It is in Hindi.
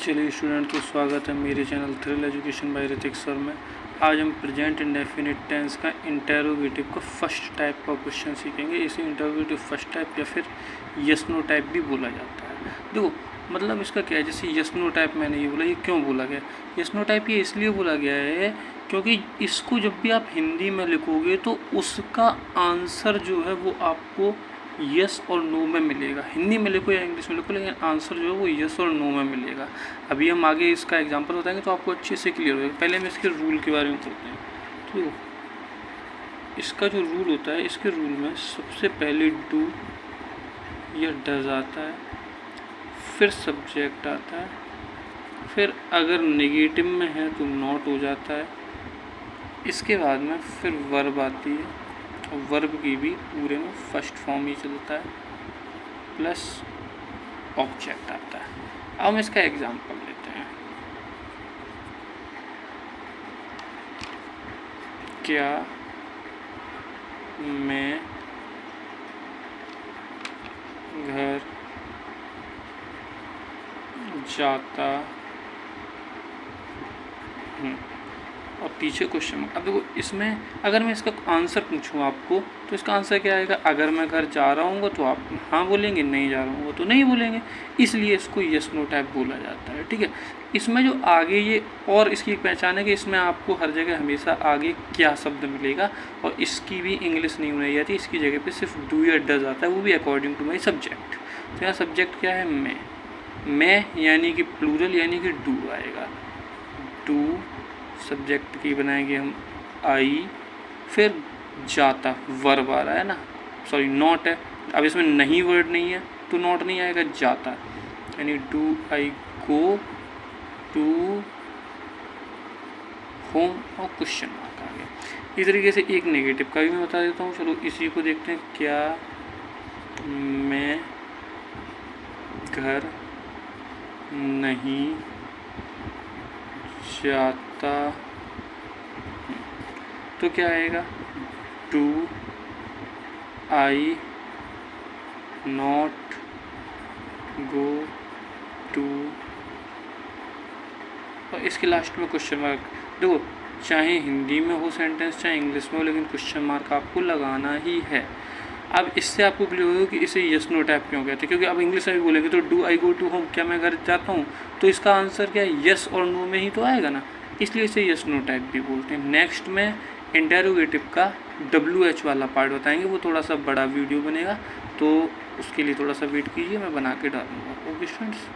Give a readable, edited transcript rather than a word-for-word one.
चलिए स्टूडेंट, तो स्वागत है मेरे channel thrill education by Hrithik sir में। आज हम प्रेजेंट इंडेफिनिट टेंस का इंटेरोगेटिव का फर्स्ट टाइप का क्वेश्चन सीखेंगे। इसे इंटेरोगेटिव फर्स्ट टाइप या फिर यस नो टाइप भी बोला जाता है। देखो मतलब इसका क्या है, जैसे यस नो टाइप मैंने ये बोला, ये क्यों बोला गया? यस नो टाइप ये इसलिए बोला गया है क्योंकि इसको जब भी आप हिंदी में लिखोगे तो उसका आंसर जो है वो आपको यस और नो में मिलेगा। हिंदी में लिखो या इंग्लिश में लिखो, लेकिन आंसर जो है वो यस और नो में मिलेगा। अभी हम आगे इसका एग्जांपल बताएंगे तो आपको अच्छे से क्लियर होगा। पहले हम इसके रूल के बारे में पढ़ते हैं। तो इसका जो रूल होता है, इसके रूल में सबसे पहले डू या डज आता है, फिर सब्जेक्ट आता है, फिर अगर नेगेटिव में है तो नॉट हो जाता है, इसके बाद में फिर वर्ब आती है। वर्ब की भी पूरे में फर्स्ट फॉर्म ही चलता है, प्लस ऑब्जेक्ट आता है। अब हम इसका एग्जांपल लेते हैं। क्या मैं घर जाता हूँ, और पीछे क्वेश्चन मार्क। अब देखो इसमें अगर मैं इसका आंसर पूछूं आपको तो इसका आंसर क्या आएगा? अगर मैं घर जा रहा हूँ तो आप हाँ बोलेंगे, नहीं जा रहा हूँ तो नहीं बोलेंगे। इसलिए इसको यस नो टाइप बोला जाता है। ठीक है, इसमें जो आगे ये और इसकी एक पहचान है कि इसमें आपको हर जगह हमेशा आगे क्या शब्द मिलेगा, और इसकी भी इंग्लिश नहीं बनाई जाती। इसकी जगह पर सिर्फ डू या डज आता है, वो भी अकॉर्डिंग टू माई सब्जेक्ट। तो यहाँ सब्जेक्ट क्या है? मैं यानी कि प्लूरल यानी कि डू आएगा। डू सब्जेक्ट की बनाएंगे हम आई, फिर जाता वर्ब आ रहा है ना, सॉरी नॉट है। अब इसमें नहीं वर्ड नहीं है तो नॉट नहीं आएगा, जाता यानी do I go to home, और क्वेश्चन मार्क आ गया। इस तरीके से एक नेगेटिव का भी मैं बता देता हूँ। चलो इसी को देखते हैं। क्या मैं घर नहीं जाता, तो क्या आएगा? Do I not go to, और इसके लास्ट में क्वेश्चन मार्क। देखो चाहे हिंदी में हो सेंटेंस चाहे इंग्लिश में हो, लेकिन क्वेश्चन मार्क आपको लगाना ही है। अब इससे आपको क्लियर होगा कि इसे यस नो टाइप क्यों कहते हैं, क्योंकि अब इंग्लिश में भी बोलेंगे तो do I go to home, क्या मैं घर जाता हूँ, तो इसका आंसर क्या है? यस और नो में ही तो आएगा ना, इसलिए इसे यस नो टाइप भी बोलते हैं। नेक्स्ट में इंटेरोगेटिव का WH वाला पार्ट बताएंगे, वो थोड़ा सा बड़ा वीडियो बनेगा, तो उसके लिए थोड़ा सा वेट कीजिए, मैं बना के डालूँगा। Okay students.